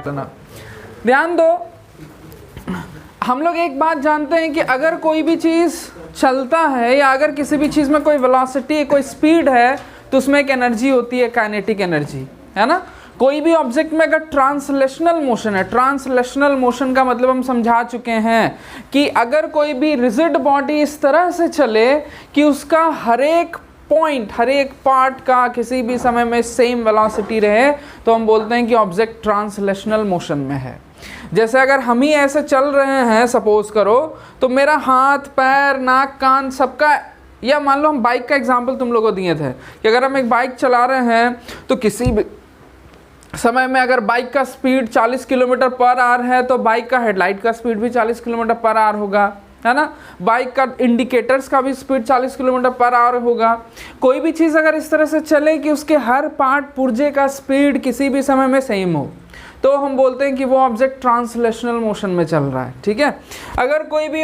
देना। ध्यान दो, हम लोग एक बात जानते हैं कि अगर कोई भी चीज़ चलता है या अगर किसी भी चीज़ में कोई वेलोसिटी, कोई स्पीड है, तो उसमें एक एनर्जी होती है, काइनेटिक एनर्जी, है ना। कोई भी ऑब्जेक्ट में अगर ट्रांसलेशनल मोशन है, ट्रांसलेशनल मोशन का मतलब हम समझा चुके हैं कि अगर कोई भी रिजिड बॉडी इस तरह से चले कि उसका हर एक पॉइंट, हर एक पार्ट का किसी भी समय में सेम वेलोसिटी रहे, तो हम बोलते हैं कि ऑब्जेक्ट ट्रांसलेशनल मोशन में है। जैसे अगर हम ही ऐसे चल रहे हैं, सपोज करो, तो मेरा हाथ, पैर, नाक, कान सबका, या मान लो हम बाइक का एग्जांपल तुम लोगों को दिए थे कि अगर हम एक बाइक चला रहे हैं तो किसी भी समय में अगर बाइक का स्पीड 40 किलोमीटर पर आवर है तो बाइक का हेडलाइट का स्पीड भी 40 किलोमीटर पर आवर होगा, है ना। बाइक का इंडिकेटर्स का भी स्पीड 40 किलोमीटर पर आवर होगा। कोई भी चीज़ अगर इस तरह से चले कि उसके हर पार्ट पुर्जे का स्पीड किसी भी समय में सेम हो, तो हम बोलते हैं कि वो ऑब्जेक्ट ट्रांसलेशनल मोशन में चल रहा है, ठीक है। अगर कोई भी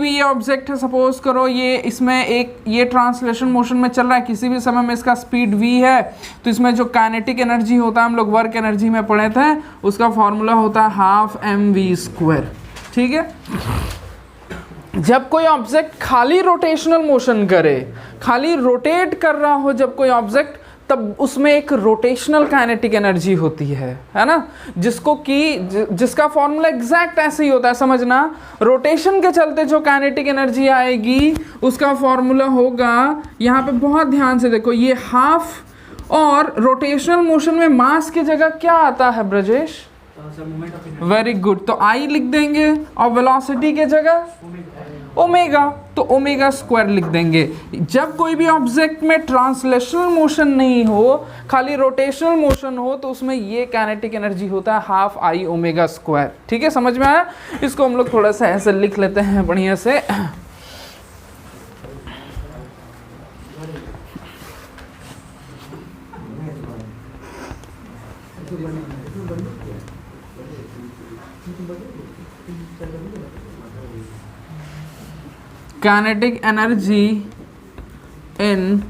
ये ऑब्जेक्ट है, सपोज करो ये, इसमें एक ये ट्रांसलेशन मोशन में चल रहा है, किसी भी समय में इसका स्पीड v है, तो इसमें जो काइनेटिक एनर्जी होता है, हम लोग वर्क एनर्जी में पढ़े थे, उसका फॉर्मूला होता है ½ mv², ठीक है। जब कोई ऑब्जेक्ट खाली रोटेशनल मोशन करे, खाली रोटेट कर रहा हो जब कोई ऑब्जेक्ट, तब उसमें एक रोटेशनल काइनेटिक एनर्जी होती है ना, जिसका फॉर्मूला एग्जैक्ट ऐसे ही होता है, समझना। रोटेशन के चलते जो काइनेटिक एनर्जी आएगी उसका फॉर्मूला होगा, यहाँ पे बहुत ध्यान से देखो, ये हाफ, और रोटेशनल मोशन में मास की जगह क्या आता है ब्रजेश? वेरी गुड, तो आई लिख देंगे, और वेलोसिटी के जगह ओमेगा, तो ओमेगा² लिख देंगे। जब कोई भी ऑब्जेक्ट में ट्रांसलेशनल मोशन नहीं हो, खाली रोटेशनल मोशन हो, तो उसमें ये काइनेटिक एनर्जी होता है ½ Ω², ठीक है, समझ में आया। इसको हम लोग थोड़ा सा ऐसे लिख लेते हैं बढ़िया से। Kinetic energy in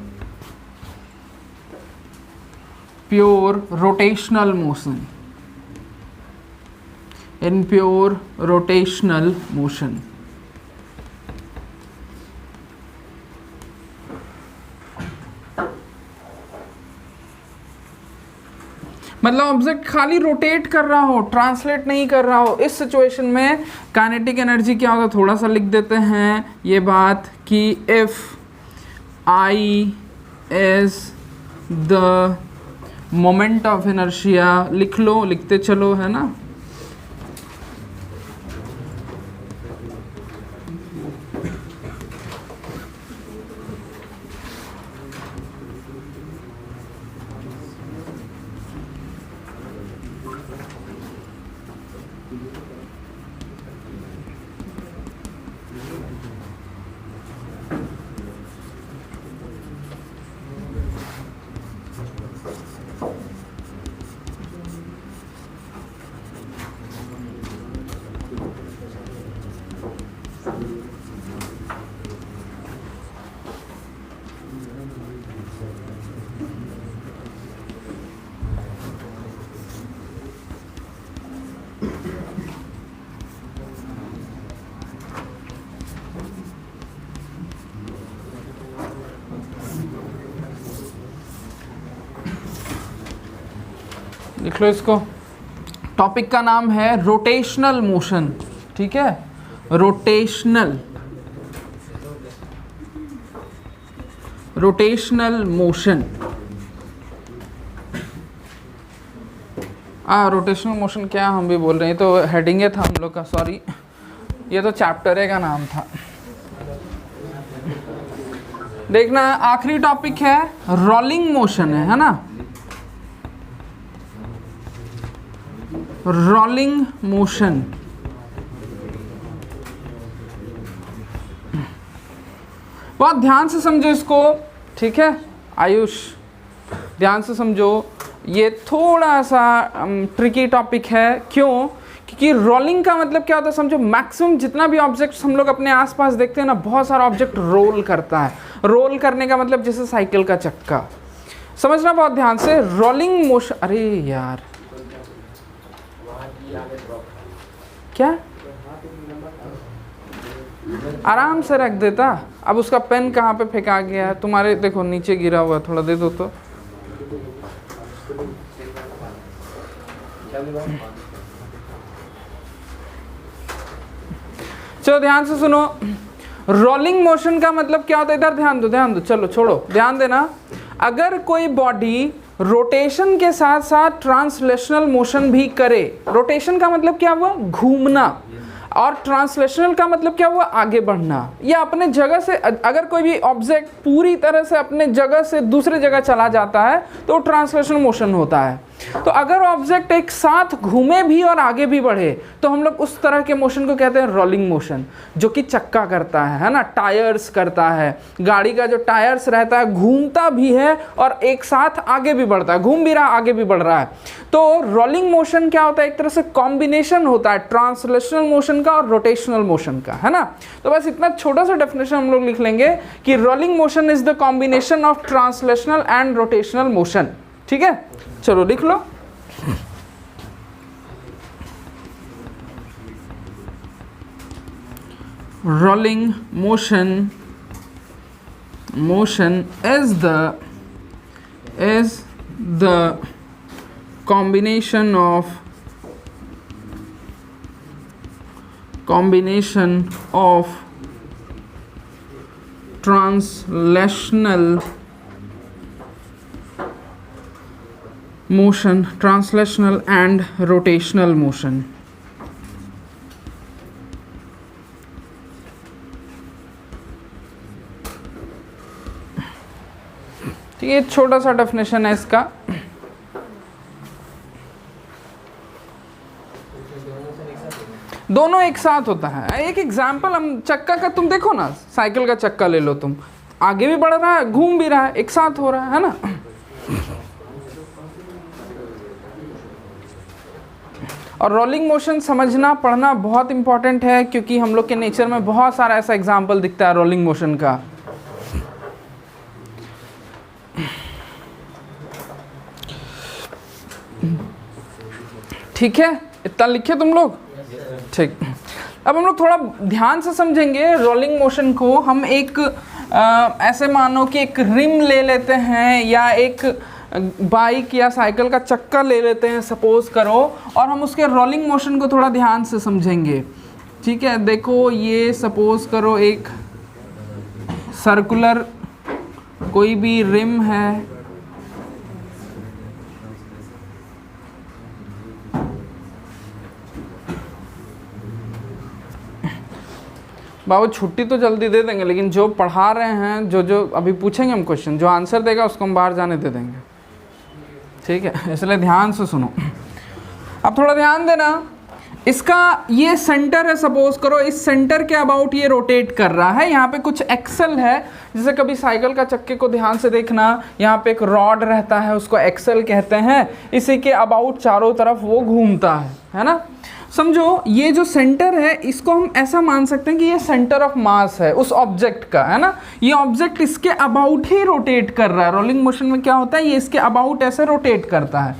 pure rotational motion. In pure rotational motion. मतलब ऑब्जेक्ट खाली रोटेट कर रहा हो, ट्रांसलेट नहीं कर रहा हो, इस सिचुएशन में काइनेटिक एनर्जी क्या होगा, थोड़ा सा लिख देते हैं ये बात कि if I is the moment of inertia, लिख लो, लिखते चलो, है ना। लिख लो इसको। टॉपिक का नाम है रोटेशनल मोशन, ठीक है, रोटेशनल मोशन। रोटेशनल मोशन क्या हम भी बोल रहे हैं, तो हेडिंग था हम लोग का, सॉरी, ये तो चैप्टर का नाम था। देखना आखिरी टॉपिक है रोलिंग मोशन, है ना, रोलिंग मोशन। बहुत ध्यान से समझो इसको, ठीक है आयुष, ध्यान से समझो, ये थोड़ा सा ट्रिकी टॉपिक है। क्यों? क्योंकि रोलिंग का मतलब क्या होता है, समझो मैक्सिमम जितना भी ऑब्जेक्ट्स हम लोग अपने आसपास देखते हैं ना, बहुत सारा ऑब्जेक्ट रोल करता है। रोल करने का मतलब जैसे साइकिल का चक्का, समझना बहुत ध्यान से। रोलिंग मोशन, अरे यार क्या आराम से रख देता। अब उसका पेन कहाँ पे फेंका गया है? तुम्हारे देखो नीचे गिरा हुआ, थोड़ा दे दो तो। चलो ध्यान से सुनो, रोलिंग मोशन का मतलब क्या होता है? इधर ध्यान दो, चलो छोड़ो, ध्यान देना। अगर कोई बॉडी रोटेशन के साथ साथ ट्रांसलेशनल मोशन भी करे, रोटेशन का मतलब क्या हुआ? घूमना, और ट्रांसलेशनल का मतलब क्या हुआ? आगे बढ़ना, या अपने जगह से अगर कोई भी ऑब्जेक्ट पूरी तरह से अपने जगह से दूसरे जगह चला जाता है तो ट्रांसलेशनल मोशन होता है। तो अगर ऑब्जेक्ट एक साथ घूमे भी और आगे भी बढ़े तो हम लोग उस तरह के मोशन को कहते हैं रोलिंग मोशन, जो कि चक्का करता है ना, टायर्स करता है। गाड़ी का जो टायर्स रहता है घूमता भी है और एक साथ आगे भी बढ़ता है, घूम भी रहा आगे भी बढ़ रहा है। तो रोलिंग मोशन क्या होता है? एक तरह से कॉम्बिनेशन होता है ट्रांसलेशनल मोशन का और रोटेशनल मोशन का, है ना। तो बस इतना छोटा सा डेफिनेशन हम लोग लिख लेंगे कि rolling motion is the combination of translational and rotational motion. ठीक है, चलो लिख लो। Rolling motion is the combination of translational and rotational motion। ठीक है, छोटा सा डेफिनेशन है इसका। दोनों एक साथ होता है। एक एग्जाम्पल हम चक्का का, तुम देखो ना, साइकिल का चक्का ले लो, तुम आगे भी बढ़ रहा है घूम भी रहा है, एक साथ हो रहा है ना। और रोलिंग मोशन समझना पढ़ना बहुत इंपॉर्टेंट है, क्योंकि हम लोग के नेचर में बहुत सारा ऐसा एग्जाम्पल दिखता है रोलिंग मोशन का। ठीक है, इतना लिखे तुम लोग? ठीक। अब हम लोग थोड़ा ध्यान से समझेंगे रोलिंग मोशन को। हम एक ऐसे मानो कि एक रिम ले लेते हैं, या एक बाइक या साइकिल का चक्का ले लेते हैं सपोज करो, और हम उसके रोलिंग मोशन को थोड़ा ध्यान से समझेंगे। ठीक है, देखो ये सपोज करो एक सर्कुलर कोई भी रिम है, बाबू छुट्टी तो जल्दी दे देंगे, लेकिन जो पढ़ा रहे हैं, जो अभी पूछेंगे हम क्वेश्चन, जो आंसर देगा उसको हम बाहर जाने दे देंगे। ठीक है, इसलिए ध्यान से सुनो। अब थोड़ा ध्यान देना, इसका ये सेंटर है सपोज करो, इस सेंटर के अबाउट ये रोटेट कर रहा है। यहाँ पे कुछ एक्सल है, जैसे कभी साइकिल का चक्के को ध्यान से देखना, यहाँ पे एक रॉड रहता है, उसको एक्सल कहते हैं। इसी के अबाउट चारों तरफ वो घूमता है ना। समझो ये जो सेंटर है, इसको हम ऐसा मान सकते हैं कि ये सेंटर ऑफ मास है उस ऑब्जेक्ट का, है ना। ये ऑब्जेक्ट इसके अबाउट ही रोटेट कर रहा है। रोलिंग मोशन में क्या होता है, ये इसके अबाउट ऐसे रोटेट करता है।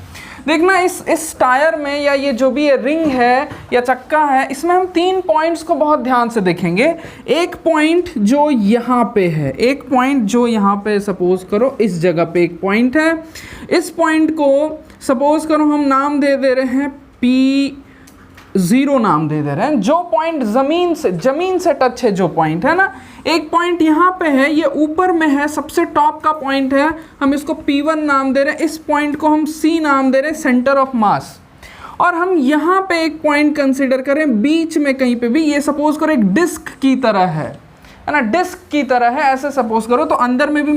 देखना इस टायर में, या ये जो भी ये रिंग है या चक्का है, इसमें हम 3 पॉइंट्स को बहुत ध्यान से देखेंगे। एक पॉइंट जो यहाँ पे है, एक पॉइंट जो यहाँ पे सपोज करो इस जगह पे एक पॉइंट है। इस पॉइंट को सपोज करो हम नाम दे रहे हैं P0 नाम दे रहे हैं। जो पॉइंट जमीन से टच है, जो पॉइंट है ना, एक पॉइंट यहाँ पे है, ये ऊपर में है, सबसे टॉप का पॉइंट है, हम इसको P1 नाम दे रहे हैं। इस पॉइंट को हम C नाम दे रहे हैं, सेंटर ऑफ मास। और हम यहाँ पे एक पॉइंट कंसीडर करें बीच में कहीं पे भी, ये सपोज करो एक डिस्क की तरह है ना, डिस्क की तरह है ऐसे सपोज करो, तो अंदर में भी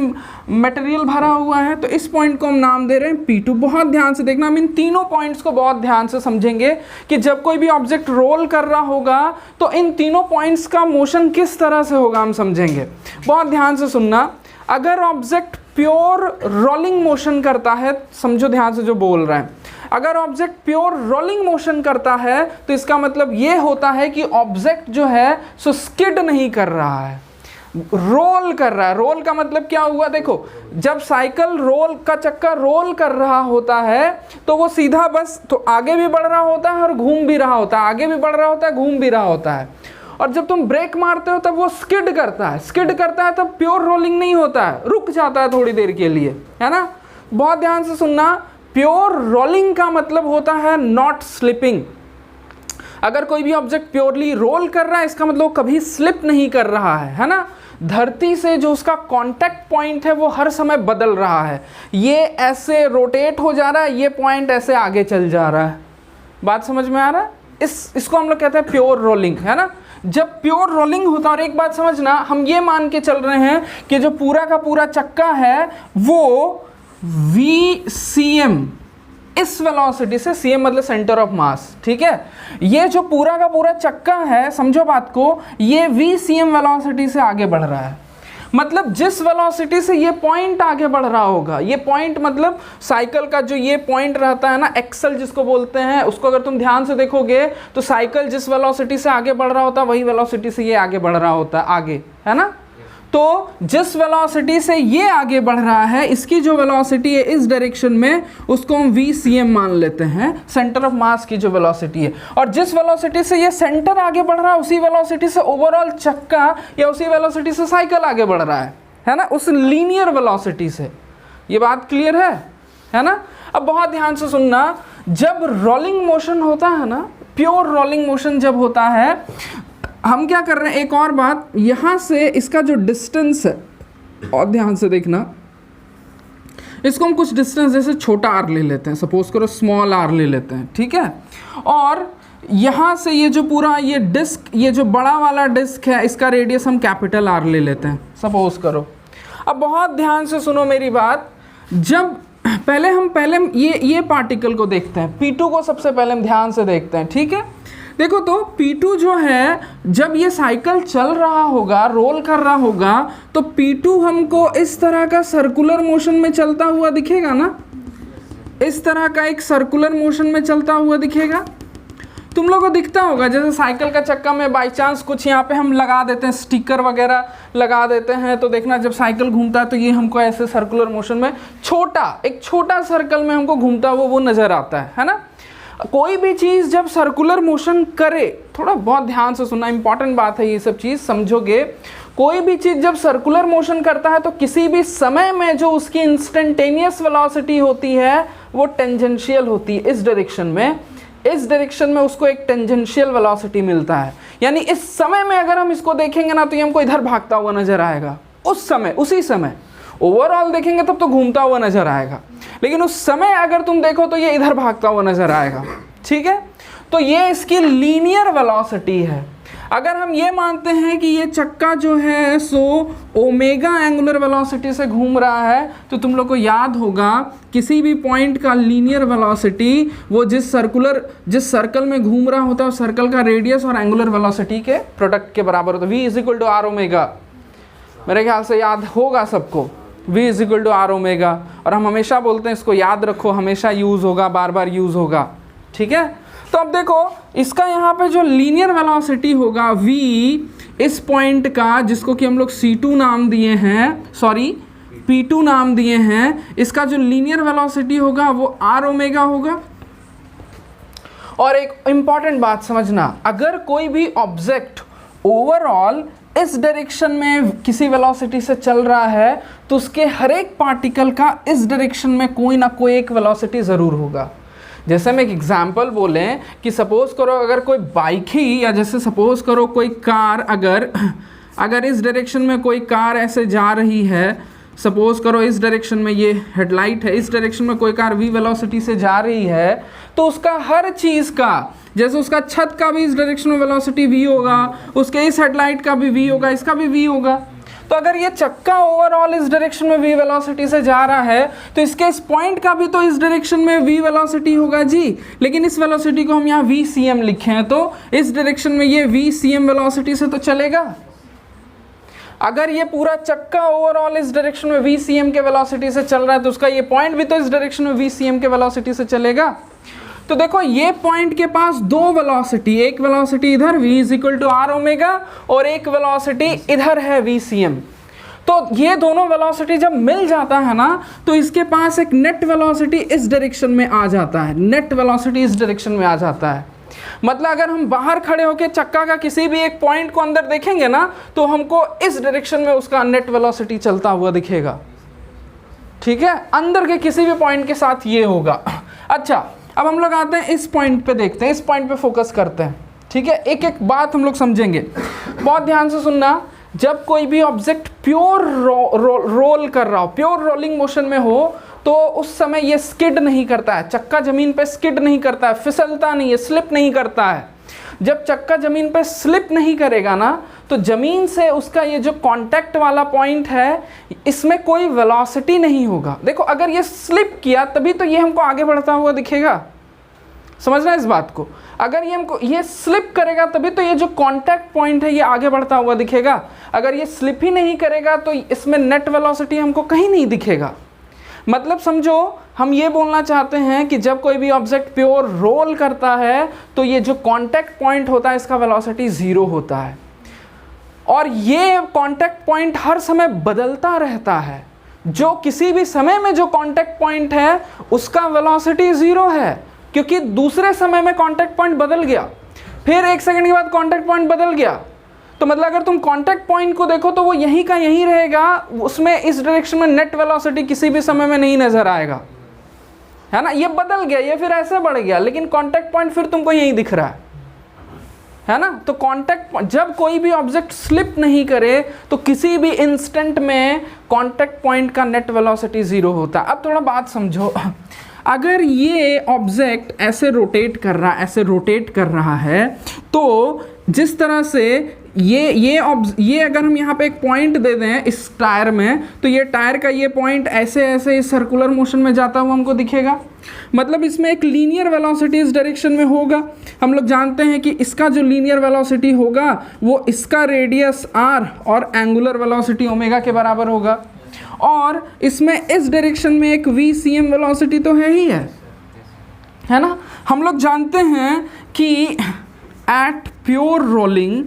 मटेरियल भरा हुआ है, तो इस पॉइंट को हम नाम दे रहे हैं P2। बहुत ध्यान से देखना, हम इन तीनों पॉइंट्स को बहुत ध्यान से समझेंगे कि जब कोई भी ऑब्जेक्ट रोल कर रहा होगा तो इन तीनों पॉइंट्स का मोशन किस तरह से होगा हम समझेंगे। बहुत ध्यान से सुनना। अगर ऑब्जेक्ट प्योर रोलिंग मोशन करता है, समझो ध्यान से जो बोल रहे हैं, अगर ऑब्जेक्ट प्योर रोलिंग मोशन करता है तो इसका मतलब ये होता है कि ऑब्जेक्ट जो है सो स्किड नहीं कर रहा है। रोल कर रहा है। रोल का मतलब क्या हुआ, देखो जब साइकिल रोल का चक्का रोल कर रहा होता है तो वो सीधा बस तो आगे भी बढ़ रहा होता है और घूम भी रहा होता है, आगे भी बढ़ रहा होता है, घूम भी रहा होता है। और जब तुम ब्रेक मारते हो तब वो स्किड करता है, स्किड करता है तब प्योर रोलिंग नहीं होता है, रुक जाता है थोड़ी देर के लिए, है ना। बहुत ध्यान से सुनना, प्योर रोलिंग का मतलब होता है नॉट स्लिपिंग। अगर कोई भी ऑब्जेक्ट प्योरली रोल कर रहा है इसका मतलब कभी स्लिप नहीं कर रहा है ना। धरती से जो उसका कांटेक्ट पॉइंट है वो हर समय बदल रहा है, ये ऐसे रोटेट हो जा रहा है, ये पॉइंट ऐसे आगे चल जा रहा है। बात समझ में आ रहा है? इसको हम लोग कहते हैं प्योर रोलिंग, है ना। जब प्योर रोलिंग होता है, और एक बात समझना, हम ये मान के चल रहे हैं कि जो पूरा का पूरा चक्का है वो VCM इस वेलोसिटी से, CM मतलब सेंटर ऑफ मास, ठीक है। ये जो पूरा का पूरा चक्का है, समझो बात को, ये VCM वेलोसिटी से आगे बढ़ रहा है। मतलब जिस वेलोसिटी से ये पॉइंट आगे बढ़ रहा होगा, ये पॉइंट मतलब साइकिल का जो ये पॉइंट रहता है ना, एक्सल जिसको बोलते हैं, उसको अगर तुम ध्यान से देखोगे तो साइकिल जिस वेलोसिटी से आगे बढ़ रहा होता है वही वेलोसिटी से ये आगे बढ़ रहा होता है, आगे, है ना। तो जिस वेलोसिटी से ये आगे बढ़ रहा है, इसकी जो वेलोसिटी है इस डायरेक्शन में, उसको हम VCM मान लेते हैं, सेंटर ऑफ मास की जो वेलोसिटी है। और जिस वेलोसिटी से ये सेंटर आगे बढ़ रहा है उसी वेलोसिटी से ओवरऑल चक्का या उसी वेलोसिटी से साइकिल आगे बढ़ रहा है ना, उस लीनियर वेलोसिटी से। ये बात क्लियर है ना। अब बहुत ध्यान से सुनना, जब रोलिंग मोशन होता है ना, प्योर रोलिंग मोशन जब होता है, हम क्या कर रहे हैं, एक और बात, यहाँ से इसका जो डिस्टेंस है, और ध्यान से देखना, इसको हम कुछ डिस्टेंस जैसे छोटा r ले लेते हैं, सपोज करो स्मॉल r ले लेते हैं, ठीक है। और यहाँ से ये जो पूरा ये डिस्क, ये जो बड़ा वाला डिस्क है, इसका रेडियस हम कैपिटल R ले लेते हैं, सपोज करो। अब बहुत ध्यान से सुनो मेरी बात, जब पहले ये पार्टिकल को देखते हैं, P2 को सबसे पहले हम ध्यान से देखते हैं, ठीक है। देखो तो P2 जो है, जब ये साइकिल चल रहा होगा, रोल कर रहा होगा, तो P2 हमको इस तरह का सर्कुलर मोशन में चलता हुआ दिखेगा ना, इस तरह का एक सर्कुलर मोशन में चलता हुआ दिखेगा। तुम लोगों को दिखता होगा, जैसे साइकिल का चक्का में बाई चांस कुछ यहाँ पे हम लगा देते हैं, स्टिकर वगैरह लगा देते हैं, तो देखना जब साइकिल घूमता है तो ये हमको ऐसे सर्कुलर मोशन में एक छोटा सर्कल में हमको घूमता हुआ वो नज़र आता है ना। कोई भी चीज़ जब सर्कुलर मोशन करे, थोड़ा बहुत ध्यान से सुनना, इंपॉर्टेंट बात है, ये सब चीज़ समझोगे। कोई भी चीज़ जब सर्कुलर मोशन करता है तो किसी भी समय में जो उसकी इंस्टेंटेनियस वेलोसिटी होती है वो टेंजेंशियल होती है, इस डायरेक्शन में उसको एक टेंजेंशियल वेलोसिटी मिलता है। यानी इस समय में अगर हम इसको देखेंगे ना तो ये हमको इधर भागता हुआ नजर आएगा, उस समय, उसी समय। ओवरऑल देखेंगे तब तो घूमता हुआ नजर आएगा, लेकिन उस समय अगर तुम देखो तो ये इधर भागता हुआ नजर आएगा, ठीक है। तो ये इसकी लीनियर वेलोसिटी है। अगर हम ये मानते हैं कि ये चक्का जो है सो ओमेगा एंगुलर वेलोसिटी से घूम रहा है, तो तुम लोग को याद होगा किसी भी पॉइंट का लीनियर वेलोसिटी वो जिस सर्कल में घूम रहा होता है उस सर्कल का रेडियस और एंगुलर वेलोसिटी के प्रोडक्ट के बराबर होता है। V is equal to R omega, मेरे ख्याल से याद होगा सबको, V is equal to R omega. और हम हमेशा बोलते हैं इसको याद रखो, हमेशा यूज़ होगा, बार बार यूज़ होगा, ठीक है। तो अब देखो इसका यहाँ पे जो लीनियर वेलोसिटी होगा V, इस पॉइंट का जिसको कि हम लोग C2 नाम दिए हैं, सॉरी P2 नाम दिए हैं, इसका जो लीनियर वेलोसिटी होगा वो R ओमेगा होगा। और एक इम्पॉर्टेंट बात समझना, अगर कोई भी ऑब्जेक्ट ओवरऑल इस डायरेक्शन में किसी वेलोसिटी से चल रहा है तो उसके हर एक पार्टिकल का इस डायरेक्शन में कोई ना कोई एक वेलोसिटी ज़रूर होगा। जैसे हम एक एग्जांपल बोलें कि सपोज करो अगर कोई बाइक ही, या जैसे सपोज करो कोई कार, अगर इस डायरेक्शन में कोई कार ऐसे जा रही है, सपोज करो इस डायरेक्शन में ये हेडलाइट है, इस डायरेक्शन में कोई कार V वेलोसिटी से जा रही है, तो उसका हर चीज़ का, जैसे उसका छत का भी इस डायरेक्शन में वेलोसिटी V होगा, उसके इस हेडलाइट का भी V होगा, इसका भी V होगा। तो अगर ये चक्का ओवरऑल इस डायरेक्शन में V वेलोसिटी से जा रहा है तो इसके इस पॉइंट का भी तो इस डायरेक्शन में V वेलोसिटी होगा जी, लेकिन इस वेलोसिटी को हम यहाँ VCM लिखे हैं, तो इस डायरेक्शन में ये VCM वेलोसिटी से तो चलेगा। अगर ये पूरा चक्का ओवरऑल इस डायरेक्शन में VCM के वेलोसिटी से चल रहा है तो उसका ये पॉइंट भी तो इस डायरेक्शन में VCM के वेलोसिटी से चलेगा। तो देखो ये पॉइंट के पास दो वेलोसिटी, एक वेलोसिटी इधर v is equal to R omega और एक वेलोसिटी इधर है v सी एम। तो ये दोनों वेलोसिटी जब मिल जाता है ना तो इसके पास एक नेट वेलोसिटी इस डायरेक्शन में आ जाता है, नेट वेलोसिटी इस डायरेक्शन में आ जाता है। मतलब अगर हम बाहर खड़े होकर चक्का का किसी भी एक पॉइंट को अंदर देखेंगे ना तो हमको इस डायरेक्शन में उसका नेट वेलोसिटी चलता हुआ दिखेगा, ठीक है, अंदर के किसी भी पॉइंट के साथ ये होगा। अच्छा, अब हम लोग आते हैं इस पॉइंट पे, देखते हैं इस पॉइंट पे फोकस करते हैं, ठीक है। एक एक बात हम लोग समझेंगे, बहुत ध्यान से सुनना। जब कोई भी ऑब्जेक्ट प्योर रोल कर रहा हो, प्योर रोलिंग मोशन में हो, तो उस समय ये स्किड नहीं करता है, चक्का जमीन पे स्किड नहीं करता है, फिसलता नहीं है, स्लिप नहीं करता है। जब चक्का जमीन पे स्लिप नहीं करेगा ना तो जमीन से उसका ये जो कांटेक्ट वाला पॉइंट है इसमें कोई वेलोसिटी नहीं होगा। देखो अगर ये स्लिप किया तभी तो ये हमको आगे बढ़ता हुआ दिखेगा, समझना इस बात को। अगर ये हमको ये स्लिप करेगा तभी तो ये जो कांटेक्ट पॉइंट है ये आगे बढ़ता हुआ दिखेगा। अगर ये स्लिप ही नहीं करेगा तो इसमें नेट वेलोसिटी हमको कहीं नहीं दिखेगा। मतलब समझो, हम ये बोलना चाहते हैं कि जब कोई भी ऑब्जेक्ट प्योर रोल करता है तो ये जो कांटेक्ट पॉइंट होता है इसका वेलोसिटी 0 होता है, और ये कांटेक्ट पॉइंट हर समय बदलता रहता है। जो किसी भी समय में जो कांटेक्ट पॉइंट है उसका वेलोसिटी 0 है, क्योंकि दूसरे समय में कांटेक्ट पॉइंट बदल गया, फिर 1 सेकंड के बाद कांटेक्ट पॉइंट बदल गया। तो मतलब अगर तुम कांटेक्ट पॉइंट को देखो तो वो यहीं का यहीं रहेगा, उसमें इस डायरेक्शन में नेट वेलोसिटी किसी भी समय में नहीं नजर आएगा, है ना। ये बदल गया, ये फिर ऐसे बढ़ गया, लेकिन कांटेक्ट पॉइंट फिर तुमको यहीं दिख रहा है ना। तो कांटेक्ट, जब कोई भी ऑब्जेक्ट स्लिप नहीं करे तो किसी भी इंस्टेंट में कांटेक्ट पॉइंट का नेट वेलोसिटी 0 होता है। अब थोड़ा बात समझो, अगर ये ऑब्जेक्ट ऐसे रोटेट कर रहा है तो जिस तरह से ये अगर हम यहाँ पे एक पॉइंट दे दें इस टायर में, तो ये टायर का ये पॉइंट ऐसे ऐसे इस सर्कुलर मोशन में जाता हुआ हमको दिखेगा। मतलब इसमें एक लीनियर वेलोसिटी इस डायरेक्शन में होगा। हम लोग जानते हैं कि इसका जो लीनियर वेलोसिटी होगा वो इसका रेडियस r और एंगुलर वेलोसिटी ओमेगा के बराबर होगा, और इसमें इस डायरेक्शन में एक v cm वेलोसिटी तो है ही है ना। हम लोग जानते हैं कि एट प्योर रोलिंग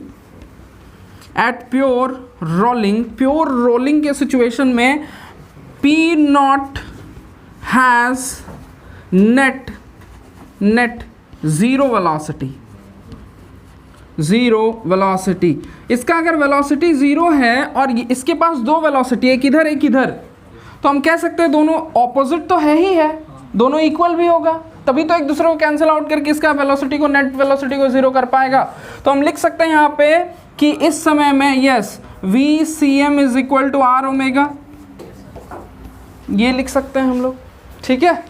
के सिचुएशन में P not has net zero velocity. इसका अगर वेलोसिटी 0 है और इसके पास दो वेलोसिटी, एक इधर एक इधर, तो हम कह सकते हैं दोनों ऑपोजिट तो है ही है, दोनों इक्वल भी होगा, तभी तो एक दूसरे को कैंसिल आउट करके इसका वेलोसिटी को, नेट वेलोसिटी को 0 कर पाएगा। तो हम लिख सकते हैं यहाँ पे कि इस समय में yes V C M is equal to R omega, ये लिख सकते हैं हम लोग, ठीक है।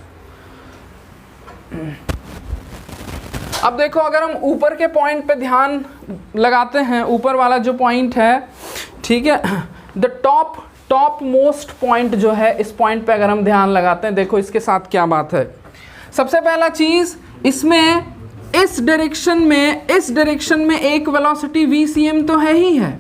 अब देखो अगर हम ऊपर के पॉइंट पे ध्यान लगाते हैं, ऊपर वाला जो पॉइंट है, ठीक है, द टॉप मोस्ट पॉइंट जो है, इस पॉइंट पे अगर हम ध्यान लगाते हैं, देखो इसके साथ क्या बात है। सबसे पहला चीज, इसमें इस डायरेक्शन में एक वेलोसिटी वी सी एम तो है ही है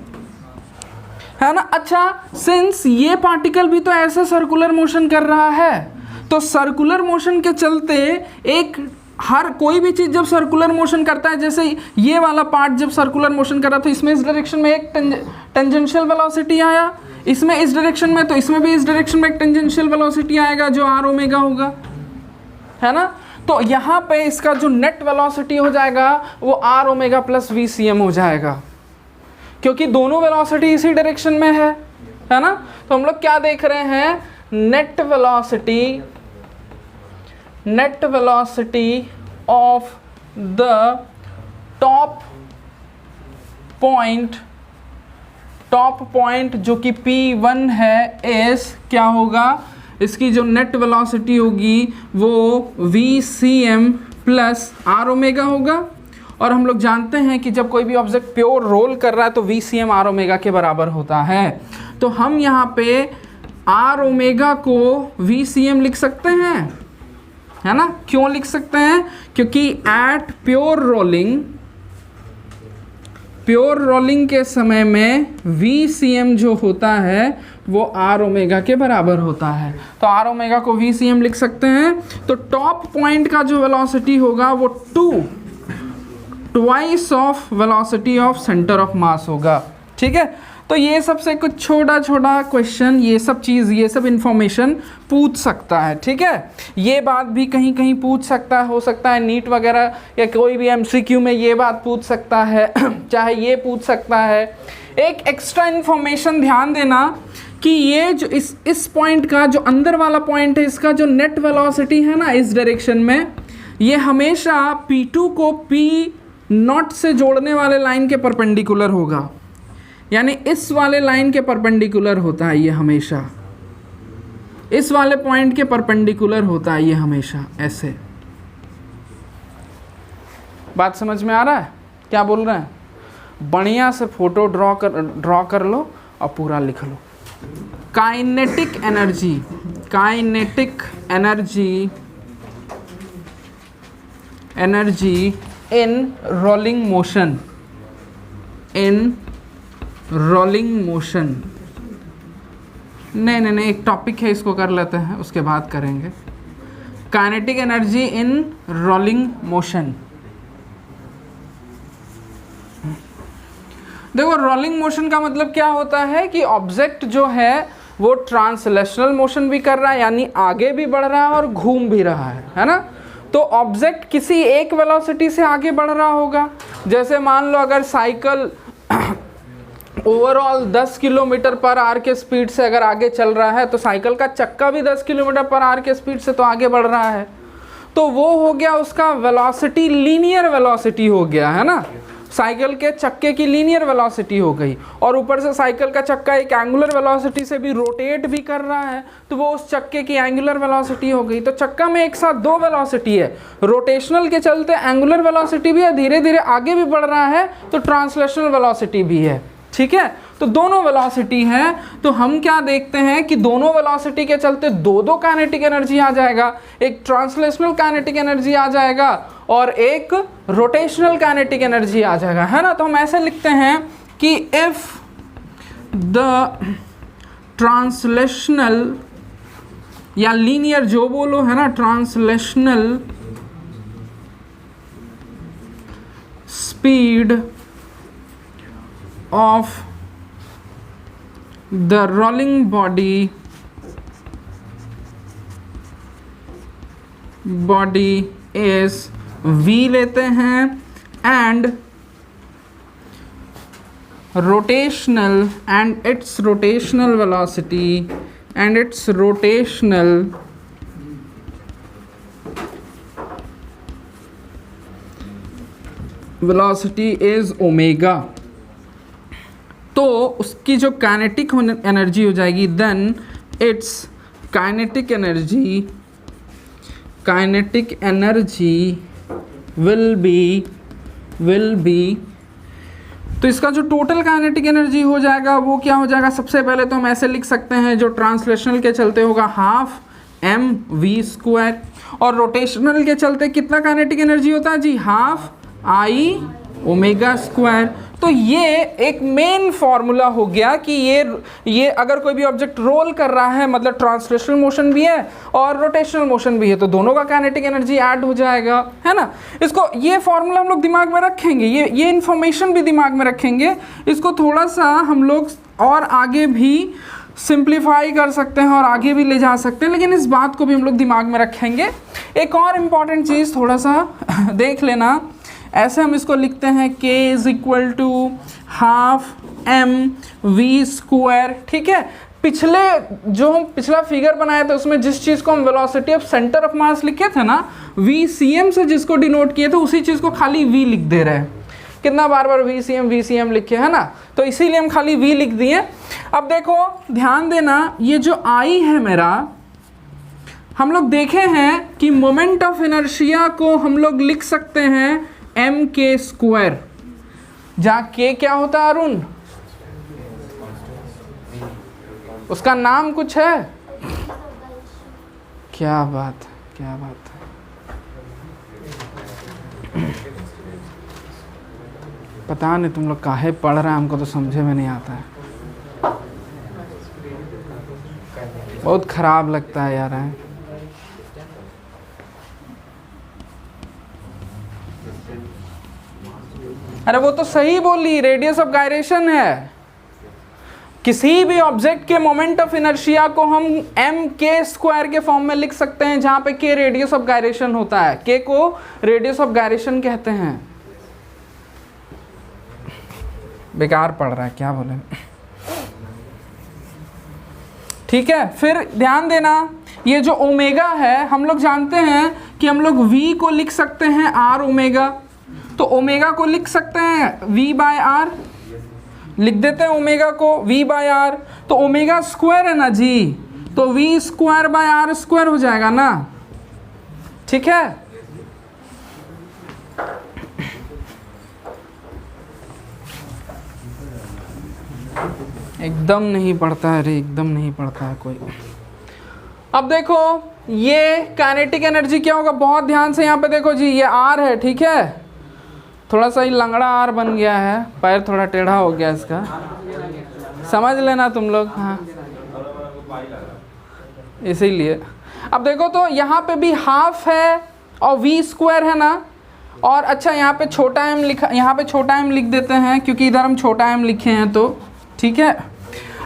ना। अच्छा, सिंस ये पार्टिकल भी तो ऐसे सर्कुलर मोशन कर रहा है, तो सर्कुलर मोशन के चलते एक हर कोई भी चीज़ जब सर्कुलर मोशन करता है, जैसे ये वाला पार्ट जब सर्कुलर मोशन कर रहा था, इसमें इस डायरेक्शन में एक टेंजेंशियल वेलोसिटी आया, इसमें इस डायरेक्शन में, तो इसमें भी इस डायरेक्शन में एक टेंजेंशियल वेलोसिटी आएगा जो आर ओमेगा होगा, है ना। तो यहाँ पे इसका जो नेट वेलोसिटी हो जाएगा वो R omega plus V C M हो जाएगा, क्योंकि दोनों वेलोसिटी इसी डायरेक्शन में है ना। तो हम लोग क्या देख रहे हैं, net velocity of the top point जो कि P1 है इस क्या होगा, इसकी जो नेट वेलोसिटी होगी वो V C M plus R omega होगा। और हम लोग जानते हैं कि जब कोई भी ऑब्जेक्ट प्योर रोल कर रहा है तो V C M R omega के बराबर होता है। तो हम यहाँ पे आर ओमेगा को वी सी एम लिख सकते हैं, है ना। क्यों लिख सकते हैं, क्योंकि एट प्योर प्योर रोलिंग के समय में VCM जो होता है वो R ओमेगा के बराबर होता है। तो R ओमेगा को VCM लिख सकते हैं। तो टॉप पॉइंट का जो वेलोसिटी होगा वो twice of velocity of centre of mass होगा। ठीक है, तो ये सबसे कुछ छोटा छोटा क्वेश्चन, ये सब चीज़, ये सब इंफॉर्मेशन पूछ सकता है। ठीक है, ये बात भी कहीं कहीं पूछ सकता है, हो सकता है नीट वगैरह या कोई भी MCQ में ये बात पूछ सकता है चाहे ये पूछ सकता है। एक एक्स्ट्रा इन्फॉर्मेशन ध्यान देना कि ये जो इस पॉइंट का जो अंदर वाला पॉइंट है, इसका जो नेट वेलोसिटी है ना इस डायरेक्शन में, ये हमेशा P2 को P0 से जोड़ने वाले लाइन के परपेंडिकुलर होगा, यानी इस वाले लाइन के परपेंडिकुलर होता है ये हमेशा, इस वाले पॉइंट के परपेंडिकुलर होता है ये हमेशा ऐसे। बात समझ में आ रहा है क्या बोल रहे हैं? बढ़िया से फोटो ड्रॉ कर लो और पूरा लिख लो। Kinetic energy in rolling motion, नहीं, एक टॉपिक है, इसको कर लेते हैं, उसके बाद करेंगे। Kinetic energy in rolling motion. देखो, रोलिंग मोशन का मतलब क्या होता है कि ऑब्जेक्ट जो है वो ट्रांसलेशनल मोशन भी कर रहा है, यानी आगे भी बढ़ रहा है और घूम भी रहा है ना। तो ऑब्जेक्ट किसी एक वेलोसिटी से आगे बढ़ रहा होगा। जैसे मान लो अगर cycle overall 10 kilometre per hour के स्पीड से अगर आगे चल रहा है, तो साइकिल का चक्का भी 10 किलोमीटर पर आवर के स्पीड से तो आगे बढ़ रहा है। तो वो हो गया उसका वेलोसिटी, लीनियर वेलोसिटी हो गया है ना, साइकिल के चक्के की लीनियर वेलोसिटी हो गई। और ऊपर से साइकिल का चक्का एक एंगुलर वेलोसिटी से भी रोटेट भी कर रहा है, तो वो उस चक्के की एंगुलर वेलोसिटी हो गई। तो चक्का में एक साथ दो वेलोसिटी है, रोटेशनल के चलते एंगुलर वेलोसिटी भी है, धीरे धीरे आगे भी बढ़ रहा है, तो ट्रांसलेशनल वेलोसिटी भी है। ठीक है, तो दोनों वेलोसिटी है। तो हम क्या देखते हैं कि दोनों वेलोसिटी के चलते दो काइनेटिक एनर्जी आ जाएगा, एक ट्रांसलेशनल काइनेटिक एनर्जी आ जाएगा और एक रोटेशनल काइनेटिक एनर्जी आ जाएगा, है ना। तो हम ऐसे लिखते हैं कि इफ द ट्रांसलेशनल या लीनियर जो बोलो है ना, translational speed of the rolling body is v लेते हैं, and rotational and its rotational velocity and its rotational velocity is omega। तो उसकी जो काइनेटिक एनर्जी हो जाएगी, then it's kinetic energy will be तो इसका जो टोटल काइनेटिक एनर्जी हो जाएगा वो क्या हो जाएगा। सबसे पहले तो हम ऐसे लिख सकते हैं, जो ट्रांसलेशनल के चलते होगा हाफ mv², और रोटेशनल के चलते कितना काइनेटिक एनर्जी होता है जी, हाफ I⍵²। तो ये एक मेन फॉर्मूला हो गया कि ये अगर कोई भी ऑब्जेक्ट रोल कर रहा है, मतलब ट्रांसलेशनल मोशन भी है और रोटेशनल मोशन भी है, तो दोनों का काइनेटिक एनर्जी ऐड हो जाएगा, है ना। इसको ये फॉर्मूला हम लोग दिमाग में रखेंगे, ये इन्फॉर्मेशन भी दिमाग में रखेंगे। इसको थोड़ा सा हम लोग और आगे भी सिंप्लीफाई कर सकते हैं और आगे भी ले जा सकते हैं, लेकिन इस बात को भी हम लोग दिमाग में रखेंगे। एक और इम्पॉर्टेंट चीज़ थोड़ा सा देख लेना, ऐसे हम इसको लिखते हैं k = ½ mv²। ठीक है, जो हम पिछला फिगर बनाए थे उसमें जिस चीज़ को हम velocity of centre of mass लिखे थे ना, VCM से जिसको डिनोट किए थे, उसी चीज़ को खाली v लिख दे रहे हैं। कितना बार VCM लिखे, है ना, तो इसीलिए हम खाली v लिख दिए। अब देखो ध्यान देना, ये जो I है मेरा, हम लोग देखे हैं कि मोमेंट ऑफ इनर्शिया को हम लोग लिख सकते हैं mk², जहाँ k क्या होता है अरुण, उसका नाम कुछ है? क्या बात है। पता नहीं तुम लोग काहे पढ़ रहे हैं, हमको तो समझे में नहीं आता है, बहुत खराब लगता है यार। अरे वो तो सही बोली, रेडियस ऑफ गायरेशन है। किसी भी ऑब्जेक्ट के मोमेंट ऑफ इनर्शिया को हम एम के स्क्वायर के फॉर्म में लिख सकते हैं, जहां पे के रेडियस ऑफ गायरेशन होता है, के को रेडियस ऑफ गायरेशन कहते हैं। बेकार पढ़ रहा है, क्या बोले। ठीक है, फिर ध्यान देना, ये जो ओमेगा है हम लोग जानते हैं कि हम लोग v को लिख सकते हैं r ओमेगा, तो ओमेगा को लिख सकते हैं v बाय आर, लिख देते हैं ओमेगा को v बाय आर, तो ओमेगा स्क्वायर है ना जी, तो v square by R square हो जाएगा ना। ठीक है, एकदम नहीं पढ़ता है रे, एकदम नहीं पढ़ता है कोई। अब देखो ये काइनेटिक एनर्जी क्या होगा, बहुत ध्यान से यहाँ पे देखो जी, ये आर है, ठीक है, थोड़ा सा ही लंगड़ा आर बन गया है, पैर थोड़ा टेढ़ा हो गया इसका, समझ लेना तुम लोग, हाँ इसीलिए। अब देखो तो यहाँ पे भी हाफ है और v स्क्वायर है ना, और अच्छा यहाँ पे छोटा m लिखा, यहाँ पे छोटा m लिख देते हैं क्योंकि इधर हम छोटा m लिखे हैं, तो ठीक है।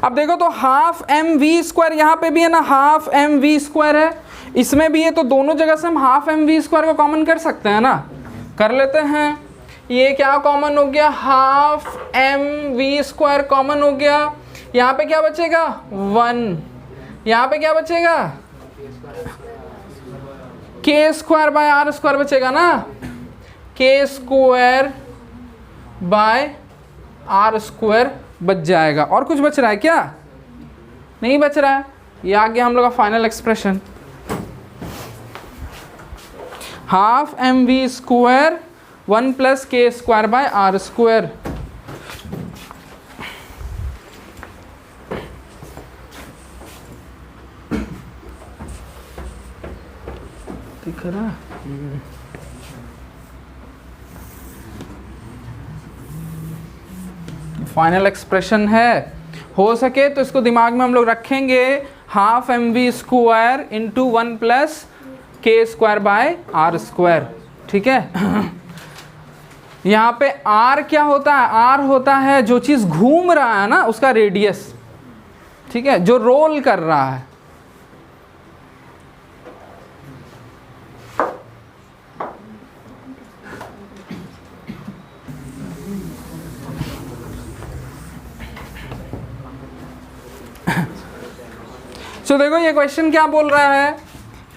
अब देखो तो हाफ एम वी स्क्वायर यहाँ पे भी है ना, हाफ एम वी स्क्वायर है, इसमें भी है, तो दोनों जगह से हम हाफ एम वी स्क्वायर को कॉमन कर सकते हैं ना, कर लेते हैं। ये क्या कॉमन हो गया, half M V square common हो गया, यहाँ पे क्या बचेगा 1, यहाँ पे क्या बचेगा के स्क्वायर बाय आर स्क्वायर बचेगा ना, के स्क्वायर बाय आर स्क्वायर बच जाएगा। और कुछ बच रहा है क्या, नहीं बच रहा है। ये आ गया हम लोग का final expression, half M V square 1 plus K square by R square. दिख रहा, फाइनल एक्सप्रेशन है। हो सके तो इसको दिमाग में हम लोग रखेंगे, half M V square into 1 plus K square by R square, ठीक है। यहाँ पे आर क्या होता है, आर होता है जो चीज़ घूम रहा है ना उसका रेडियस, ठीक है, जो रोल कर रहा है। तो देखो ये क्वेश्चन क्या बोल रहा है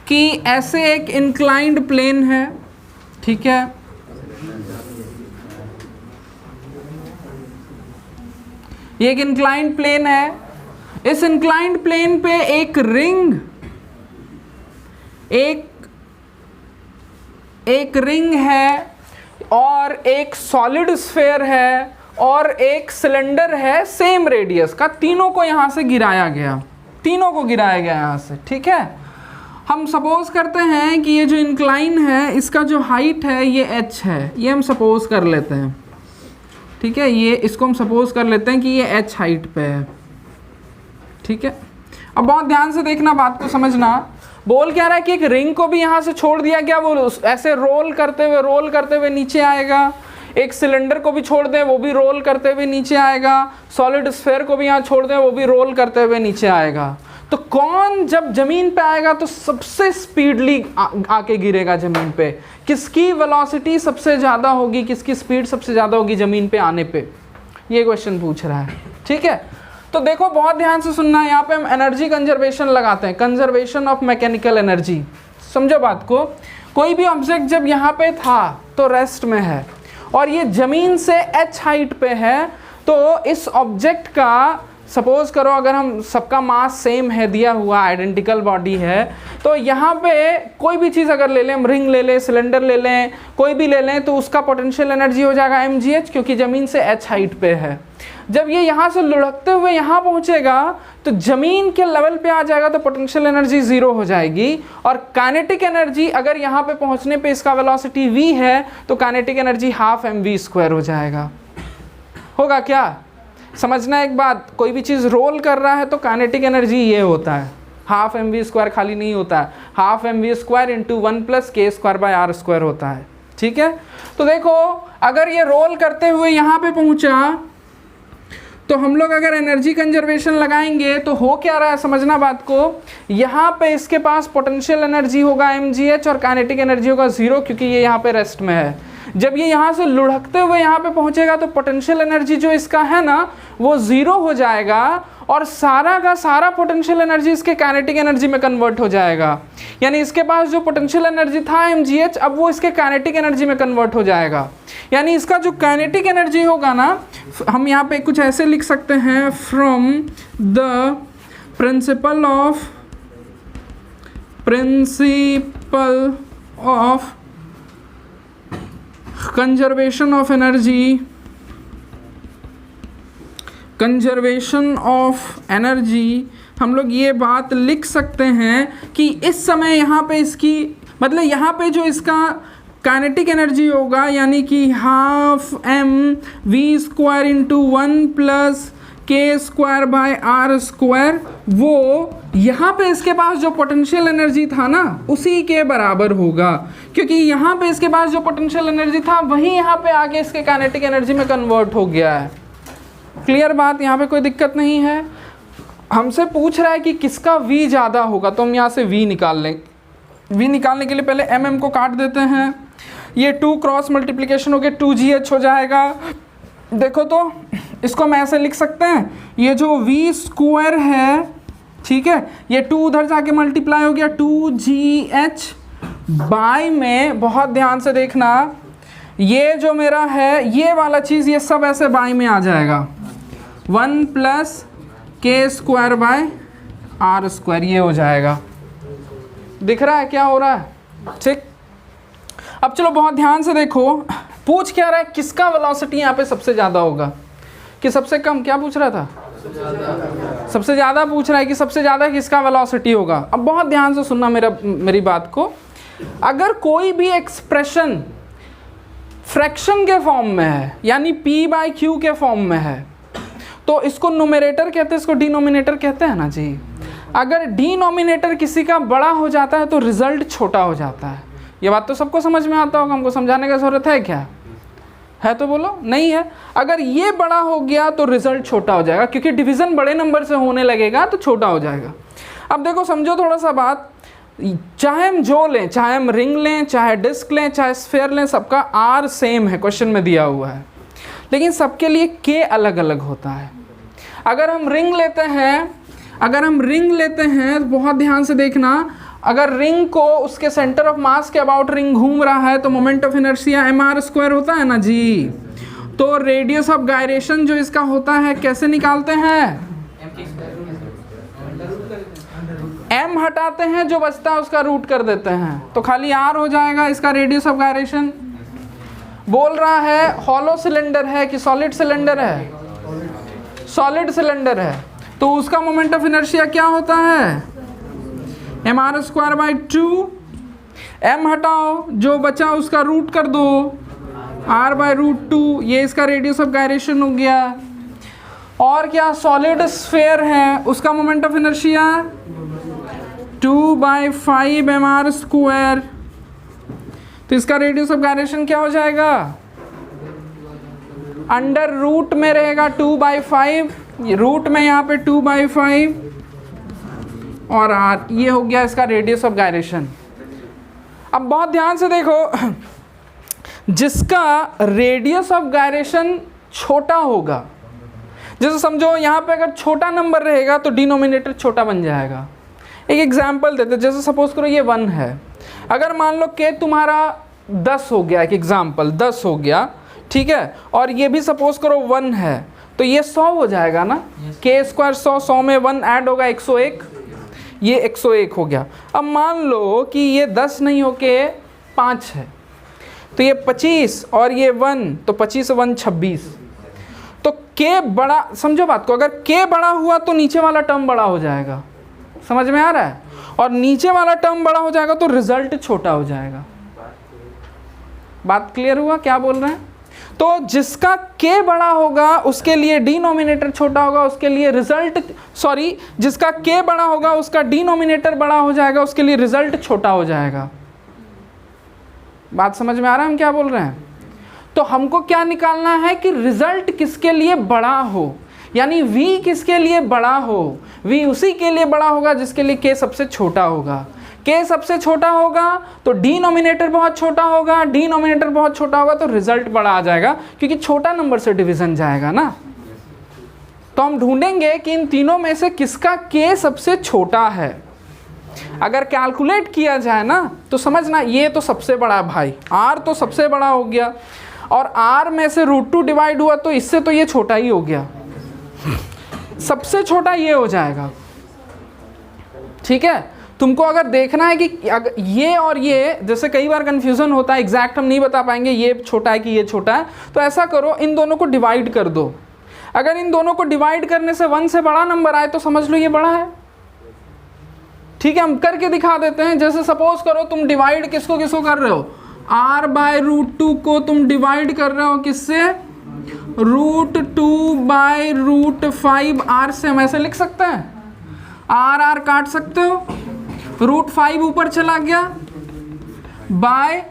कि ऐसे एक इंक्लाइंड प्लेन है, ठीक है, ये एक इंक्लाइंड प्लेन है, इस इंक्लाइंड प्लेन पे एक रिंग, एक रिंग है और एक सॉलिड स्फेयर है और एक सिलेंडर है सेम रेडियस का, तीनों को यहां से गिराया गया, तीनों को गिराया गया यहाँ से, ठीक है। हम सपोज करते हैं कि ये जो इंक्लाइन है इसका जो हाइट है ये h है, ये हम सपोज कर लेते हैं, ठीक है, ये इसको हम सपोज कर लेते हैं कि ये h हाइट पे है, ठीक है। अब बहुत ध्यान से देखना, बात को समझना, बोल क्या रहा है कि एक रिंग को भी यहाँ से छोड़ दिया गया, वो ऐसे रोल करते हुए नीचे आएगा, एक सिलेंडर को भी छोड़ दें वो भी रोल करते हुए नीचे आएगा, सॉलिड स्फेयर को भी यहाँ छोड़ दें वो भी रोल करते हुए नीचे आएगा। तो कौन जब जमीन पे आएगा तो सबसे स्पीडली आके गिरेगा जमीन पे, किसकी वेलोसिटी सबसे ज़्यादा होगी, किसकी स्पीड सबसे ज़्यादा होगी जमीन पे आने पे, ये क्वेश्चन पूछ रहा है, ठीक है। तो देखो बहुत ध्यान से सुनना, यहाँ पे हम एनर्जी कंजर्वेशन लगाते हैं, कंजर्वेशन ऑफ मैकेनिकल एनर्जी। समझो बात को, कोई भी ऑब्जेक्ट जब यहाँ पे था तो रेस्ट में है और ये ज़मीन से h हाइट पे है, तो इस ऑब्जेक्ट का सपोज करो अगर हम सबका मास सेम है, दिया हुआ आइडेंटिकल बॉडी है, तो यहाँ पे कोई भी चीज़ अगर ले लें, हम रिंग ले लें, सिलेंडर ले लें, कोई भी ले लें, तो उसका पोटेंशियल एनर्जी हो जाएगा mgh, क्योंकि ज़मीन से h हाइट पे है। जब ये यहाँ से लुढ़कते हुए यहाँ पहुँचेगा तो ज़मीन के लेवल पे आ जाएगा, तो पोटेंशियल एनर्जी 0 हो जाएगी, और काइनेटिक एनर्जी अगर यहाँ पे पहुँचने पे इसका वेलोसिटी v है तो kinetic energy half mv square हो जाएगा। होगा क्या? समझना एक बात, कोई भी चीज़ रोल कर रहा है तो काइनेटिक एनर्जी ये होता है, हाफ mv² खाली नहीं होता है, हाफ mv² इंटू 1+k² होता है। ठीक है, तो देखो अगर ये रोल करते हुए यहाँ पे पहुँचा तो हम लोग अगर एनर्जी कंजर्वेशन लगाएंगे तो हो क्या रहा है, समझना बात को, यहाँ पे इसके पास पोटेंशियल एनर्जी होगा mgh और काइनेटिक एनर्जी होगा 0, क्योंकि ये यहाँ पे रेस्ट में है। जब ये यहाँ से लुढ़कते हुए यहाँ पे पहुँचेगा तो पोटेंशियल एनर्जी जो इसका है ना वो 0 हो जाएगा और सारा का सारा पोटेंशियल एनर्जी इसके काइनेटिक एनर्जी में कन्वर्ट हो जाएगा। यानी इसके पास जो पोटेंशियल एनर्जी था mgh, अब वो इसके काइनेटिक एनर्जी में कन्वर्ट हो जाएगा। यानी इसका जो काइनेटिक एनर्जी होगा ना, हम यहाँ पे कुछ ऐसे लिख सकते हैं, from the principle of conservation of energy हम लोग ये बात लिख सकते हैं कि इस समय यहाँ पे इसकी मतलब यहाँ पे जो इसका काइनेटिक एनर्जी होगा यानी कि हाफ mv² इंटू 1+k² वो यहाँ पे इसके पास जो पोटेंशियल एनर्जी था ना उसी के बराबर होगा, क्योंकि यहाँ पे इसके पास जो पोटेंशियल एनर्जी था वही यहाँ पे आके इसके काइनेटिक एनर्जी में कन्वर्ट हो गया है। क्लियर बात, यहाँ पे कोई दिक्कत नहीं है। हमसे पूछ रहा है कि किसका v ज़्यादा होगा, तो हम यहाँ से v निकाल लें। v निकालने के लिए पहले mm को काट देते हैं, ये 2 क्रॉस मल्टीप्लिकेशन हो गया 2gh हो जाएगा। देखो तो इसको हम ऐसे लिख सकते हैं, ये जो v² है, ठीक है, ये 2 उधर जाके मल्टीप्लाई हो गया 2gh बाय में, बहुत ध्यान से देखना, ये जो मेरा है ये वाला चीज़ ये सब ऐसे बाय में आ जाएगा, 1+k² ये हो जाएगा। दिख रहा है क्या हो रहा है? ठीक, अब चलो बहुत ध्यान से देखो, पूछ क्या रहा है, किसका वेलोसिटी यहाँ पे सबसे ज़्यादा होगा कि सबसे कम? क्या पूछ रहा था? सबसे ज़्यादा पूछ रहा है कि सबसे ज़्यादा किसका वेलोसिटी होगा। अब बहुत ध्यान से सुनना मेरी बात को, अगर कोई भी एक्सप्रेशन फ्रैक्शन के फॉर्म में है यानी p/q के फॉर्म में है तो इसको न्यूमरेटर कहते हैं, इसको डिनोमिनेटर कहते हैं ना जी। अगर डिनोमिनेटर किसी का बड़ा हो जाता है तो रिजल्ट छोटा हो जाता है। ये बात तो सबको समझ में आता होगा, हमको समझाने की ज़रूरत है क्या? है तो बोलो, नहीं है। अगर ये बड़ा हो गया तो रिजल्ट छोटा हो जाएगा, क्योंकि डिवीज़न बड़े नंबर से होने लगेगा तो छोटा हो जाएगा। अब देखो समझो थोड़ा सा बात, चाहे हम जो लें, चाहे हम रिंग लें, चाहे डिस्क लें, चाहे स्फेयर लें, सबका आर सेम है, क्वेश्चन में दिया हुआ है, लेकिन सबके लिए के अलग अलग होता है। अगर हम रिंग लेते हैं बहुत ध्यान से देखना, अगर रिंग को उसके सेंटर ऑफ मास के अबाउट रिंग घूम रहा है तो मोमेंट ऑफ इनर्शिया mr² होता है ना जी। तो रेडियस ऑफ गायरेशन जो इसका होता है कैसे निकालते हैं? m हटाते हैं, जो बचता है उसका रूट कर देते हैं, तो खाली r हो जाएगा इसका रेडियस ऑफ गायरेशन। बोल रहा है हॉलो सिलेंडर है कि सॉलिड सिलेंडर है? सॉलिड सिलेंडर है, तो उसका मोमेंट ऑफ इनर्शिया क्या होता है? mr²/2। m हटाओ, जो बचा उसका रूट कर दो, r/√2, ये इसका रेडियस ऑफ गायरेशन हो गया। और क्या, सॉलिड स्फेयर है, उसका मोमेंट ऑफ इनर्शिया 2/5 mr², तो इसका रेडियस ऑफ गायरेशन क्या हो जाएगा? अंडर रूट में रहेगा 2/5, रूट में यहाँ पे 2/5 और r, ये हो गया इसका रेडियस ऑफ गायरेशन। अब बहुत ध्यान से देखो, जिसका रेडियस ऑफ गायरेशन छोटा होगा, जैसे समझो यहाँ पे अगर छोटा नंबर रहेगा तो डिनोमिनेटर छोटा बन जाएगा। एक एग्जांपल देते, जैसे सपोज करो ये 1 है, अगर मान लो के तुम्हारा 10 हो गया, एक एग्जांपल 10 हो गया, ठीक है, और ये भी सपोज करो 1 है, तो ये 100 हो जाएगा ना, k² 100, 100 में 1 ऐड होगा 101, ये 101 हो गया। अब मान लो कि ये 10 नहीं हो के 5 है, तो ये 25 और ये 1, तो 25 से 1 26, तो k बड़ा, समझो बात को, अगर k बड़ा हुआ तो नीचे वाला टर्म बड़ा हो जाएगा, समझ में आ रहा है, और नीचे वाला टर्म बड़ा हो जाएगा तो रिजल्ट छोटा हो जाएगा। बात क्लियर हुआ क्या बोल रहे हैं? तो जिसका k बड़ा होगा उसके लिए डिनोमिनेटर छोटा होगा, उसके लिए रिजल्ट जिसका k बड़ा होगा उसका डिनोमिनेटर बड़ा हो जाएगा, उसके लिए रिजल्ट छोटा हो जाएगा। बात समझ में आ रहा है हम क्या बोल रहे हैं? तो हमको क्या निकालना है कि रिजल्ट किसके लिए बड़ा हो, यानी v किसके लिए बड़ा हो, v उसी के लिए बड़ा होगा जिसके लिए k सबसे छोटा होगा। k सबसे छोटा होगा तो डिनोमिनेटर बहुत छोटा होगा, डिनोमिनेटर बहुत छोटा होगा तो रिजल्ट बड़ा आ जाएगा, क्योंकि छोटा नंबर से डिवीजन जाएगा ना। तो हम ढूंढेंगे कि इन तीनों में से किसका k सबसे छोटा है। अगर कैलकुलेट किया जाए ना तो समझना ये तो सबसे बड़ा है भाई, r तो सबसे बड़ा हो गया, और r में से √2 डिवाइड हुआ तो इससे तो ये छोटा ही हो गया, सबसे छोटा ये हो जाएगा। ठीक है, तुमको अगर देखना है कि अगर ये और ये, जैसे कई बार कंफ्यूजन होता है, एग्जैक्ट हम नहीं बता पाएंगे ये छोटा है कि ये छोटा है, तो ऐसा करो इन दोनों को डिवाइड कर दो। अगर इन दोनों को डिवाइड करने से 1 से बड़ा नंबर आए तो समझ लो ये बड़ा है। ठीक है, हम करके दिखा देते हैं। जैसे सपोज करो तुम डिवाइड किसको किसको कर रहे हो, r बाय √2 को तुम डिवाइड कर रहे हो किससे, √2 बाय √5। r से हम ऐसे लिख सकते हैं, r काट सकते हो, √5 ऊपर चला गया बाय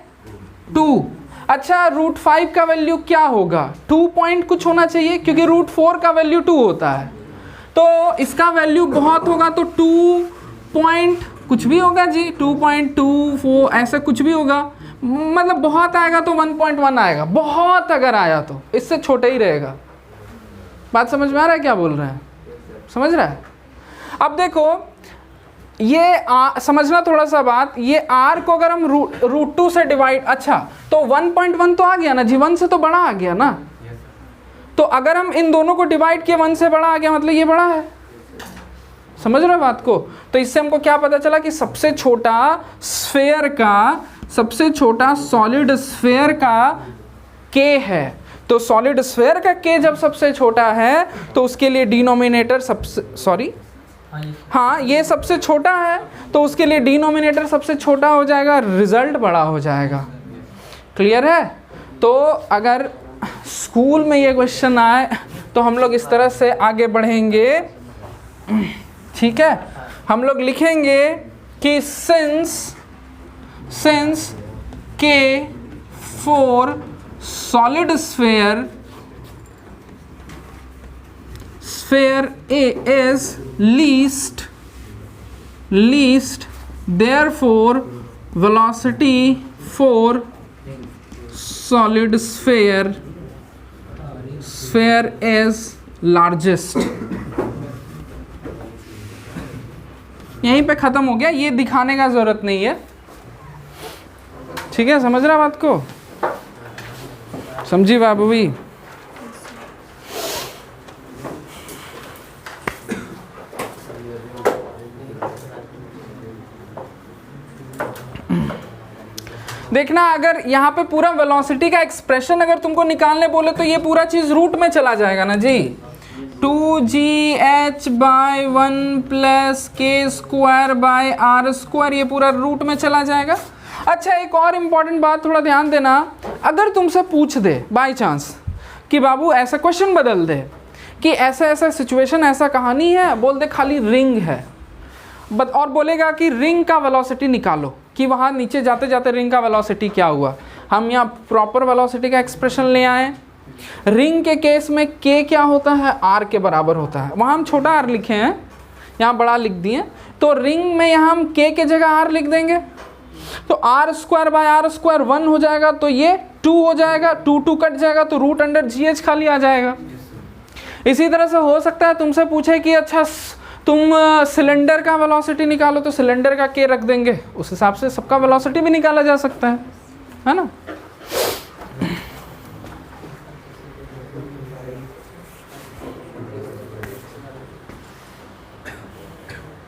2। अच्छा, √5 का वैल्यू क्या होगा, 2 पॉइंट कुछ होना चाहिए, क्योंकि √4 का वैल्यू 2 होता है, तो इसका वैल्यू बहुत होगा तो 2 पॉइंट कुछ भी होगा जी, 2.24 ऐसे कुछ भी होगा, मतलब बहुत आएगा तो 1.1 आएगा, बहुत अगर आया तो इससे छोटा ही रहेगा। बात समझ में आ रहा है क्या बोल रहे हैं, समझ रहा है? अब देखो ये समझना थोड़ा सा बात, ये r को अगर हम √2 से डिवाइड, अच्छा तो 1.1 तो आ गया ना जी, 1 से तो बड़ा आ गया ना, तो अगर हम इन दोनों को डिवाइड किया 1 से बड़ा आ गया, मतलब ये बड़ा है। समझ रहे हो बात को? तो इससे हमको क्या पता चला कि सबसे छोटा स्फेयर का, सबसे छोटा सॉलिड स्फेयर का k है। तो सॉलिड स्फेयर का k जब सबसे छोटा है तो उसके लिए डिनोमिनेटर सबसे हाँ ये सबसे छोटा है तो उसके लिए डिनोमिनेटर सबसे छोटा हो जाएगा, रिजल्ट बड़ा हो जाएगा। क्लियर है? तो अगर स्कूल में ये क्वेश्चन आए तो हम लोग इस तरह से आगे बढ़ेंगे। ठीक है, हम लोग लिखेंगे कि since k for solid sphere A is least, therefore velocity for solid sphere is largest। यहीं पे खत्म हो गया, ये दिखाने का जरूरत नहीं है। ठीक है, समझ रहा बात को? समझी बाबू भी? देखना, अगर यहाँ पे पूरा वेलोसिटी का एक्सप्रेशन अगर तुमको निकालने बोले तो ये पूरा चीज रूट में चला जाएगा ना जी, 2gh/1 प्लस k² ये पूरा रूट में चला जाएगा। अच्छा, एक और इम्पॉर्टेंट बात थोड़ा ध्यान देना, अगर तुमसे पूछ दे बाय चांस कि बाबू ऐसा क्वेश्चन बदल दे कि ऐसा ऐसा सिचुएशन, ऐसा कहानी है, बोल दे खाली रिंग है, और बोलेगा कि रिंग का वेलोसिटी निकालो, कि वहाँ नीचे जाते जाते रिंग का वेलोसिटी क्या हुआ। हम यहाँ प्रॉपर वेलोसिटी का एक्सप्रेशन ले आए। रिंग के केस में k क्या होता है, r के बराबर होता है। वहाँ हम छोटा r लिखे हैं, यहाँ बड़ा लिख दिए, तो रिंग में यहाँ हम k के जगह r लिख देंगे, तो r² बाय r² 1 हो जाएगा, तो ये 2 हो जाएगा, 2 कट जाएगा तो √GH खाली आ जाएगा। इसी तरह से हो सकता है तुमसे पूछे कि अच्छा तुम सिलेंडर का वेलोसिटी निकालो, तो सिलेंडर का k रख देंगे, उस हिसाब से सबका वेलोसिटी भी निकाला जा सकता है ना।